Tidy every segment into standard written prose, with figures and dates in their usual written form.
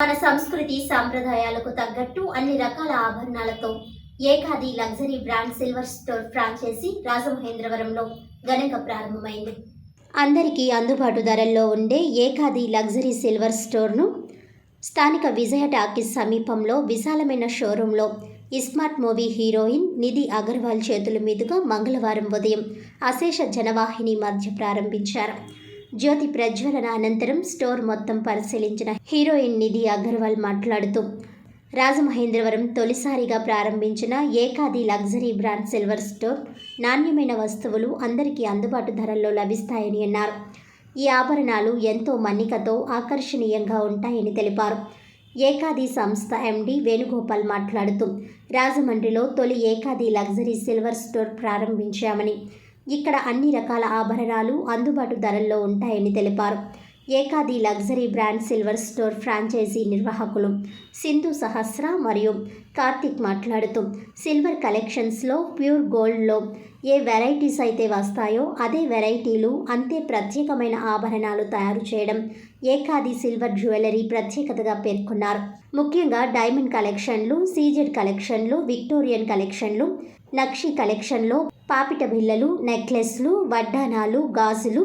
మన సంస్కృతి సాంప్రదాయాలకు తగ్గట్టు అన్ని రకాల ఆభరణాలతో Ekadi luxury brand silver store franchisee రాజమహేంద్రవరంలో ఘనంగా ప్రారంభమైంది. అందరికీ అందుబాటు ధరల్లో ఉండే ఏకాది లగ్జరీ సిల్వర్ స్టోర్ను స్థానిక విజయ టాకీస్ సమీపంలో విశాలమైన షోరూంలో ఇస్మార్ట్ మూవీ హీరోయిన్ నిధి అగర్వాల్ చేతుల మీదుగా మంగళవారం ఉదయం అశేష జనవాహిని మధ్య ప్రారంభించారు. జ్యోతి ప్రజ్వలన అనంతరం స్టోర్ మొత్తం పరిశీలించిన హీరోయిన్ నిధి అగర్వాల్ మాట్లాడుతూ, రాజమహేంద్రవరం తొలిసారిగా ప్రారంభించిన ఏకాది లగ్జరీ బ్రాండ్ సిల్వర్ స్టోర్ నాణ్యమైన వస్తువులు అందరికీ అందుబాటు ధరల్లో లభిస్తాయని అన్నారు. ఈ ఆభరణాలు ఎంతో మన్నికతో ఆకర్షణీయంగా ఉంటాయని తెలిపారు. ఏకాది సంస్థ ఎండి వేణుగోపాల్ మాట్లాడుతూ, రాజమండ్రిలో తొలి ఏకాది లగ్జరీ సిల్వర్ స్టోర్ ప్రారంభించామని, ఇక్కడ అన్ని రకాల ఆభరణాలు అందుబాటు ధరల్లో ఉంటాయని తెలిపారు. Ekadi luxury brand silver store franchisee నిర్వాహకులు సింధు సహస్ర మరియు కార్తిక్ మాట్లాడుతూ, సిల్వర్ కలెక్షన్స్లో ప్యూర్ గోల్డ్లో ఏ వెరైటీస్ అయితే వస్తాయో అదే వెరైటీలు అంతే ప్రత్యేకమైన ఆభరణాలు తయారు చేయడం ఏకాది సిల్వర్ జ్యువెలరీ ప్రత్యేకతగా పేర్కొన్నారు. ముఖ్యంగా డైమండ్ కలెక్షన్లు, సీజెడ్ కలెక్షన్లు, విక్టోరియన్ కలెక్షన్లు, నక్షి కలెక్షన్లో పాపిట బిళ్ళలు, నెక్లెస్లు, వడ్డానాలు, గాజులు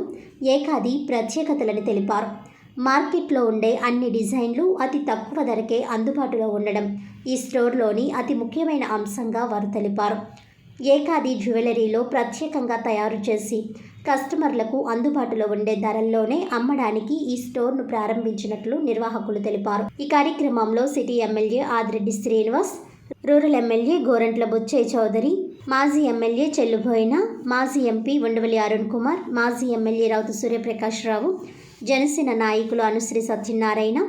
ఏకాది ప్రత్యేకతలని తెలిపారు. మార్కెట్లో ఉండే అన్ని డిజైన్లు అతి తక్కువ ధరకే అందుబాటులో ఉండడం ఈ స్టోర్లోని అతి ముఖ్యమైన అంశంగా వారు తెలిపారు. ఏకాది జ్యువెలరీలో ప్రత్యేకంగా తయారు చేసి కస్టమర్లకు అందుబాటులో ఉండే ధరల్లోనే అమ్మడానికి ఈ స్టోర్ను ప్రారంభించినట్లు నిర్వాహకులు తెలిపారు. ఈ కార్యక్రమంలో city MLA Adireddy Srinivas, rural MLA Gorantla Butchaiah Chowdary, మాజీ ఎమ్మెల్యే చెల్లుబోయిన, మాజీ ఎంపీ ఉండవల్లి అరుణ్ కుమార్, మాజీ ఎమ్మెల్యే రౌతు సూర్యప్రకాష్ రావు, జనసేన నాయకులు అనుశ్రీ సత్యనారాయణ,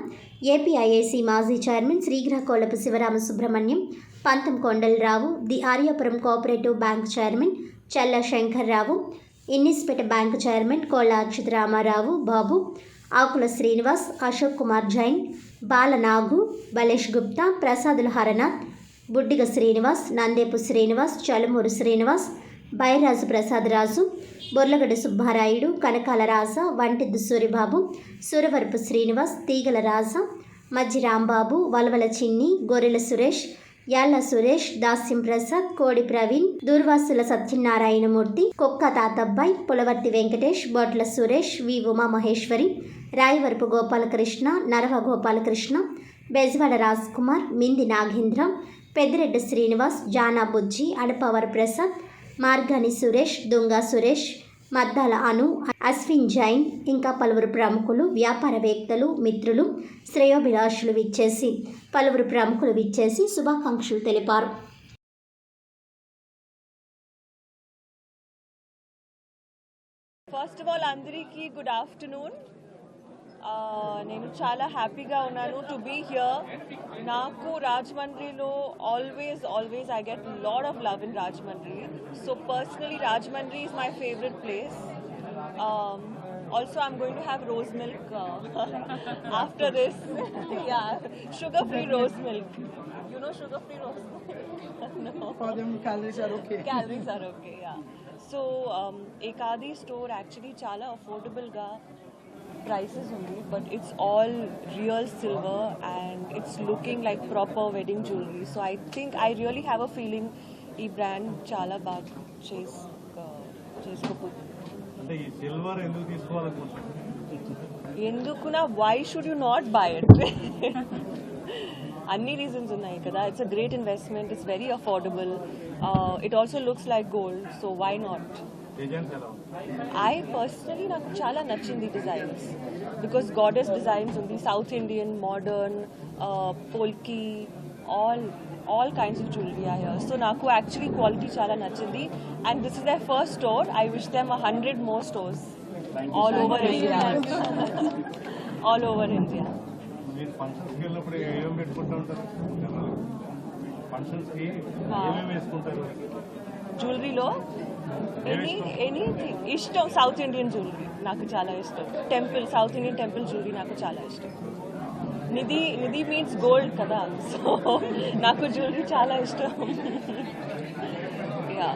ఏపీఐఏసీ మాజీ చైర్మన్ శ్రీగ్రహకోలపు శివరామ సుబ్రహ్మణ్యం, పంతం Kondalarao, the Aryapuram cooperative bank chairman చల్ల శంకర్రావు, ఇన్నిస్పేట బ్యాంకు చైర్మన్ కోళ్ల అచ్యుత రామారావు బాబు, ఆకుల శ్రీనివాస్, అశోక్ కుమార్ జైన్, బాల నాగు, బలేష్ గుప్తా, ప్రసాదుల హరనాథ్, బుడ్డిగ శ్రీనివాస్, నందేపు శ్రీనివాస్, చలుమూరు శ్రీనివాస్, బైరాజు ప్రసాద్ రాజు, బొర్లగడ్డ సుబ్బారాయుడు, కనకాల రాజ, వంటిద్దు సూరిబాబు, సూరవరపు శ్రీనివాస్, తీగల రాజ, మజ్జి రాంబాబు, వలవల చిన్ని, గొర్రెల సురేష్, యాళ్ల సురేష్, దాస్యం ప్రసాద్, కోడి ప్రవీణ్, దూర్వాసుల సత్యనారాయణమూర్తి, కొక్క తాతబ్బాయి, పులవర్తి వెంకటేష్, బొట్ల సురేష్, వి ఉమా మహేశ్వరి, రాయవరపు గోపాలకృష్ణ, నరవ గోపాలకృష్ణ, బెజవాడ రాజ్ కుమార్, మింది నాగేంద్ర, పెద్దిరెడ్డి శ్రీనివాస్, జానా బుజ్జి, అడపవర ప్రసాద్, మార్గాని సురేష్, దుంగా సురేష్, మద్దాల అను, అశ్విన్ జైన్ ఇంకా పలువురు ప్రముఖులు, వ్యాపారవేత్తలు, మిత్రులు, శ్రేయోభిలాషులు పలువురు ప్రముఖులు విచ్చేసి శుభాకాంక్షలు తెలిపారు. ఫస్ట్ ఆఫ్ ఆల్ అందరికీ గుడ్ ఆఫ్టర్నూన్. నేను చాలా హ్యాపీగా ఉన్నాను టు బీ హియర్. నాకు రాజమండ్రిలో always I get lot of love in Rajahmundry. So personally Rajahmundry is my favorite place. Also I'm going to have rose milk after this. Yeah, sugar free rose milk. You know sugar free rose milk? No. For them calories are okay. Calories are okay, yeah. So Ekadi store actually chala affordable ga prices only, but it's all real silver and it's looking like proper wedding jewelry. So I think I really have a feeling ee brand chala bag cheskopotundi. అంటే ఈ silver ఎందుకు తీసుకోవాలనుకుంటున్నారు? ఎందుకునా why should you not buy it? అన్ని reasons ఉన్నాయి కదా. It's a great investment, it's very affordable, it also looks like gold, so why not? I personally నాకు చాలా నచ్చింది డిజైన్స్, బికాస్ గాడెస్ డిజైన్స్ ఉంది, south Indian, modern, polki, all kinds of jewelry are here. So నాకు actually quality చాలా నచ్చింది, and this is their first store. I wish them 100 more stores all over India. All over India. మీరు ఫంక్షన్స్కి వెళ్ళినప్పుడు ఏమేమి పెట్టుకుంటూ ఉంటారు? ఫంక్షన్స్కి ఏమేమి వేసుకుంటారు? జ్యువెలరీలో ఎనీథింగ్ ఇష్టం. సౌత్ ఇండియన్ జ్యువెలరీ నాకు చాలా ఇష్టం. సౌత్ ఇండియన్ టెంపుల్ జ్యువెలరీ నాకు చాలా ఇష్టం. నిధి మీన్స్ గోల్డ్ కదా, సో నాకు జ్యువెలరీ చాలా ఇష్టం. యా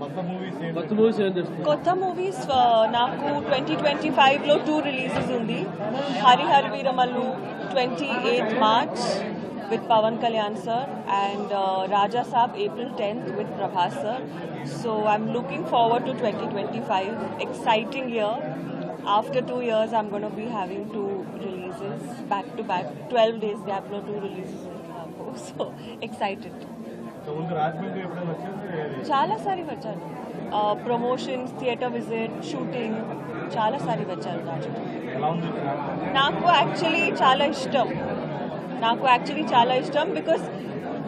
కొత్త మూవీస్ ఏంటి? కొత్త మూవీస్ ఏం చేస్తున్నారు? కొత్త మూవీస్ నాకు 2025లో 2 రిలీజెస్ ఉంది. Harihara Veeramallu 28th March with Pawan Kalyan sir and Raja Saab April 10th with Prabhas sir. So I'm looking forward to 2025. Exciting year. After 2 years I'm going to be having 2 releases back to back. 12 days gap lo 2 releases. So excited. So ముందు రాజమండ్రి ఎప్పుడైనా వచ్చేసి చాలా సారి వచ్చాను. Promotions, theatre visit, shooting చాలా సారి వచ్చాను రాజమండ్రి. ఎలా ఉంది ఇక్కడ? నాకు యాక్చువల్లీ చాలా ఇష్టం because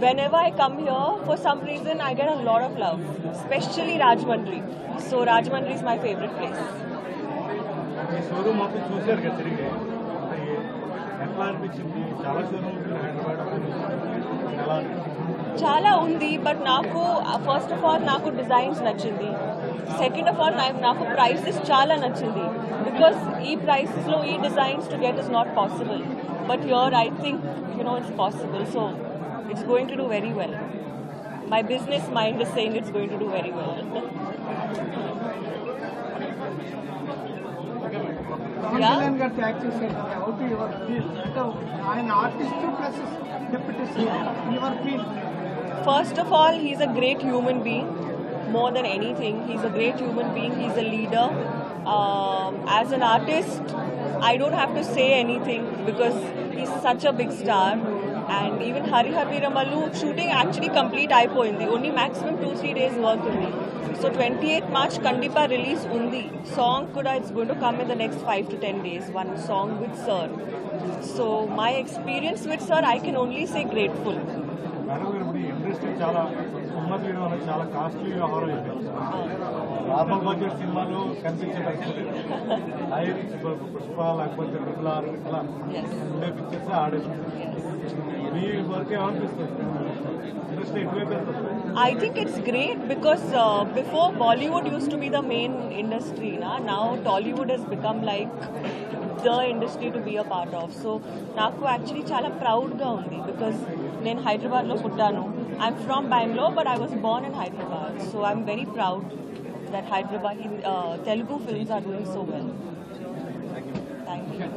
whenever I come here, for some reason I get a lot of love, especially Rajahmundry. So Rajahmundry is my favorite place. ఈ షోరూమ్ మొత్తం చూశారు కదా తిరిగి, అంటే ఎట్లా అనిపించింది? చాలా షోరూమ్ హైదరాబాద్ ఎలా అనిపించింది? చాలా ఉంది, బట్ నాకు ఫస్ట్ ఆఫ్ ఆల్ నాకు డిజైన్స్ నచ్చింది. సెకండ్ ఆఫ్ ఆల్ నాకు ప్రైసెస్ చాలా నచ్చింది బికాస్ ఈ ప్రైసెస్లో ఈ designs to get is not possible, but here I think it's possible. So it's going to do very well. My business mind is saying it's going to do very well. Yeah. How do you feel? An artist plus deputy CEO. Your feel? First of all, he's a great human being. More than anything, he's a great human being. He's a leader. As an artist, I don't have to say anything because he's such a big star. And even Harihar Veeramallu shooting actually complete అయిపోయింది. Only maximum 2-3 days work ఉంది. So 28th March Kandipa release undi. Song kuda it's going to come in the next 5 to 10 days. One song with sir. So my experience with sir, I can only say grateful. Madam గారు ఇప్పుడు industry చాలా cinema తీయడం అనేది చాలా costly వ్యవహారం అయిపోయింది. Normal budget సినిమాలు కనిపించే పరిస్థితి పుష్ప లేకపోతే ట్రిపుల్ ఇట్లా ఉండే పిక్చర్స్ ఆడేస్తుంది. మీ వర్క్ ఏమనిపిస్తుంది? ఇండస్ట్రీ ఎటువైపు వెళ్తుంది? I think it's great because before Bollywood used to be the main industry. Now Tollywood has become like the industry to be a part of. So నాకు యాక్చువల్లీ చాలా ప్రౌడ్గా ఉంది because నేను హైదరాబాద్లో పుట్టాను. I'm from Bengaluru but I was Born in Hyderabad. So I'm very proud that Hyderabad Telugu films are doing so well. Thank you.